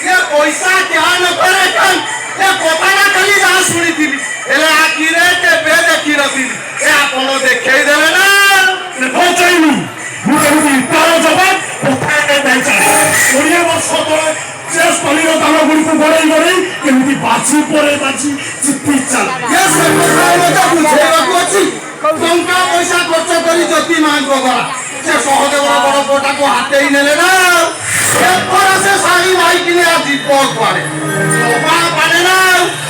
ये पैसा क्या न करे कन ये कोताना खाली जा सुनी थी एले आखिरे के बे देखी रथी ए आपनो देखै देले ना पहुंचाइनु मुझे तार जवाब पठाए नहीं चाहिए ओडिया वर्ष तले शेष पलिर दाम गुडी को बढाई बढाई केମିତି बाछी परे बाछी चित्ती चल ये सब मजा बुझेबा को अछि टंका पैसा खर्च करी जति मान गला से सहदेव बड़ पोटा को हाते ही नेले ना ए पर से सारी भाई किने आजी पग पारे पा पारे ना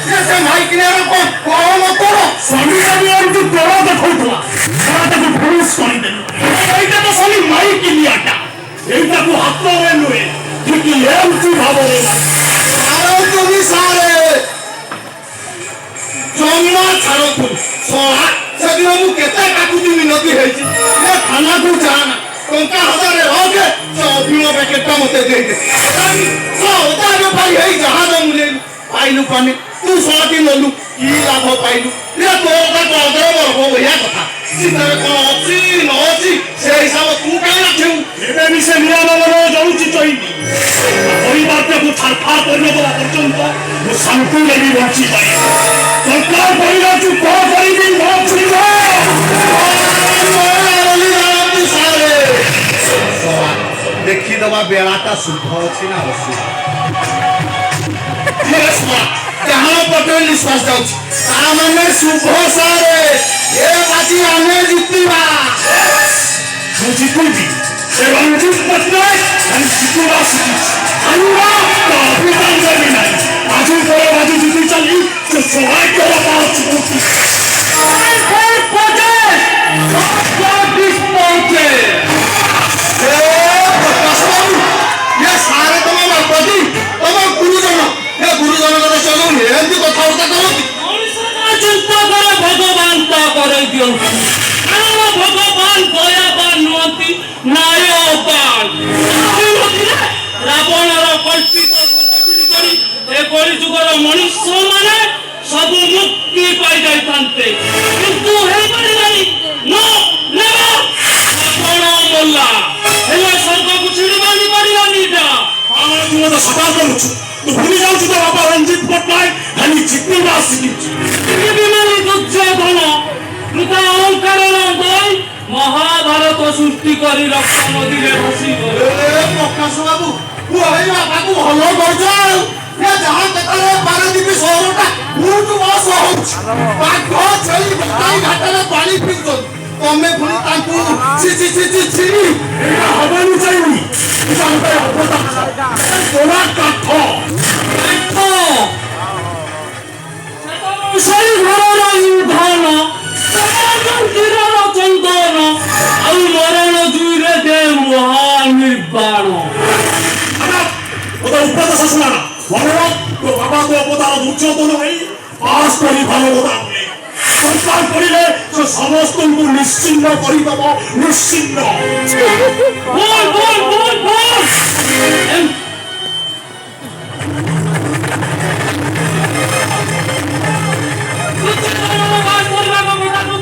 से भाई किने को कोम तोरो स्वामी स्वामी और तू तोरा देखौतला तोरा को पुलिस करी दे एइटा तो स्वामी माई किलियाटा एइटा को हाथ रे नुए ठीक एमती भाबरे आरो तुमी सारे जम्मा छाड़ो तुम सोहा सेदिन मु केते काकुती मिनती हेछि ए खाना को जाना टंका हजारे होगे तो अभिनो पैकेट मते दे दे सो ओदा भाई हेइ जहाज मुले पाइलु पानी तू सोटी नलु की लाभ पाइलु रे तोरा का अदर बरबो भैया कथा सितरे कोन अछि न अछि से हिसाब तू काई रखिउ एबे भी से निरामन जाउची चइनी परिवार को छाड़फाड़ करने वाला पर्यंत वो शांति लगी बची जाए सरकार परिवार को कौन करेगी बहुत सुनिए देखी दबा बेलाटा शुद्ध अछि ना अशुद्ध कहाँ पटेल निश्वास जाउछ सामान्य शुभ सारे ए बाजी आने जितबा वो जीतूगी ये रंजीत पटनायक हम जीतूगा अनुरा तो अभिमान में नहीं बाजू पर बाजू जीती चली तो सवाई को बात चुकी ये सारे तुम बदी तुम गुरुजन ये गुरुजन का चलो हेंदी कथावार्ता करो चिंता करे भगवान ता करे दियो आनो भगवान दयावान नोती नायबान रावण रो कल्पित करी ए कली जुगर मनुष्य माने सब मुक्ति पाई जाय थांते किंतु हे परि नहीं नो नेवा रावण मोल्ला हेला स्वर्ग को छिड़वानी पड़िलानी जा हमारा तुम तो सदा करूछु तो भूल जाओ तो बाबा रंजीत पटनायक खाली जितनी बात सीखी ये बीमारी दुर्योधन मृता अहंकार दई महाभारत सृष्टि करी रक्त नदी रे भासी गले ए प्रकाश बाबू वो हेई बाबा को हल्लो करजो ये जहां तकरे पारदीप शहरटा बहुत बस होछ बाघ छई बताई घाटले पानी पितो तमे पुनी तांकू छि एटा हबनु चाहिए जानते होता तोरा काठ सही घरर युधन समाजंतीर चंदन आउ मरण जुइरे दे महानिर्वाण ওটা উপদেশ শোনা ভগবান তো বাবা তো অবতার দুর্যোধন হই পাস করি ভালো অবতার নেই সরকার করিলে তো সমস্তଙ୍କୁ নিশ্চিন্ন করি দেব নিশ্চিন্ন बोल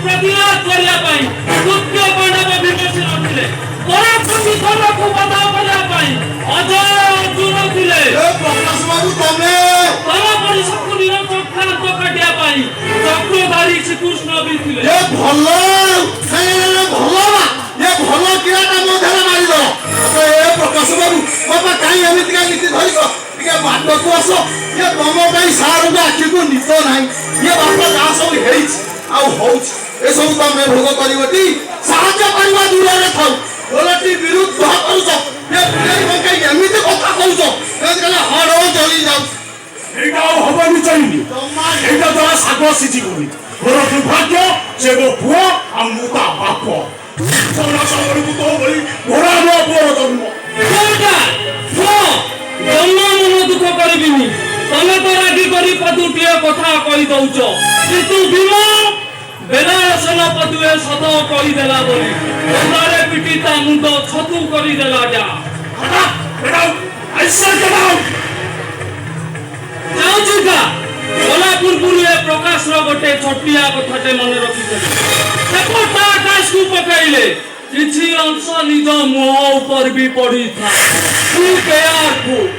प्रतिघात करिया पाई दुत्य पांडव विमर्शन थिले पराक्रमी धर्म को बता करिया पाई अजय अर्जुन थिले ए प्रकाश बाबू तमे तम परिषद को निरंतर खान को काटिया पाई चक्रधारी श्री कृष्ण भी थिले ये भलो भलो ये भलो किराटा मधेला मारी दो तो ए प्रकाश बाबू बाबा काई एमिति का नीति धरि को के बात को आसो ये तम काई सारू के आखि को नितो नाही ये बापा जा सब हेइछ आउ होउछ ए सब तमे भोग करिवती साहाय्य करवा दूर रे थाउ ओलटी विरुद्ध करूछ ये पुलाई मके एमिति कथा कहूछ ए कला हरो चली जाउ এইটা হবনি চাইনি এইটা তো সাগর সিজি করি ওর দুর্ভাগ্য যে গো পুয়া আর মুতা বাপ সোনা সাগরକୁ তো বলি ঘোড়া নো পুরো জন্ম কোটা ও জন্ম মন দুঃখ করিবিনি তমে তো রাগি করি পদুটিয়ে কথা কই দউছ কিন্তু ভীম বেলাসন পদুয়ে সত কই দেলা বলি তোমরে পিটি তা মুন্ড ছতু করি দেলা যা হটা বেটাও আইসা কেনাও जाऊचुका बोला पूर्वुले प्रकाश रो गोटे छोटिया कथाटे मन रखिछे देखो ता आकाश को पकाइले କିଛି ଅଂଶ ନିଜ ମୁହଁ ଉପରେ ବି ପଡ଼ିଥାଏ। ତୁ କେୟାରଫୁଲ୍।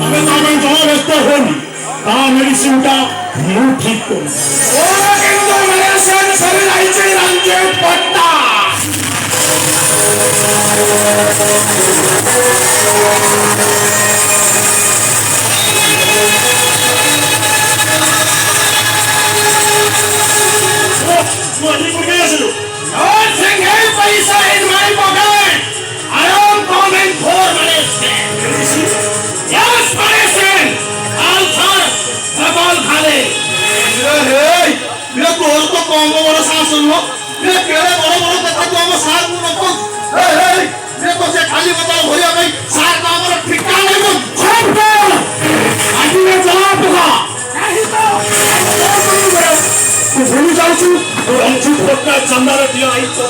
ଆମେ ତା ପାଇଁ ଜମା ବ୍ୟସ୍ତ ହୁଅନି। ତା ମେଡିସିନଟା ମୁଁ ଠିକ କରୁଛି। କିନ୍ତୁ ମେଡିସିନ ସରିଯାଇଛି ରଞ୍ଜିତ ପଟ୍ଟା। पैसा in my pocket. I am coming for medicine. Yes, medicine. All sir, double खाले. मेरा तोर तो कौन बड़ा सांस सुनो मेरे केड़े बड़े बड़े कथा तो हम सार को नको मेरे को से खाली बता भैया भाई सार का हमारा ठिकाना नहीं बोल चुप कर। आज मैं जवाब दूंगा। नहीं तो तू भूल जाऊँ तो रंजित पट्टा चंदा दिया आई तो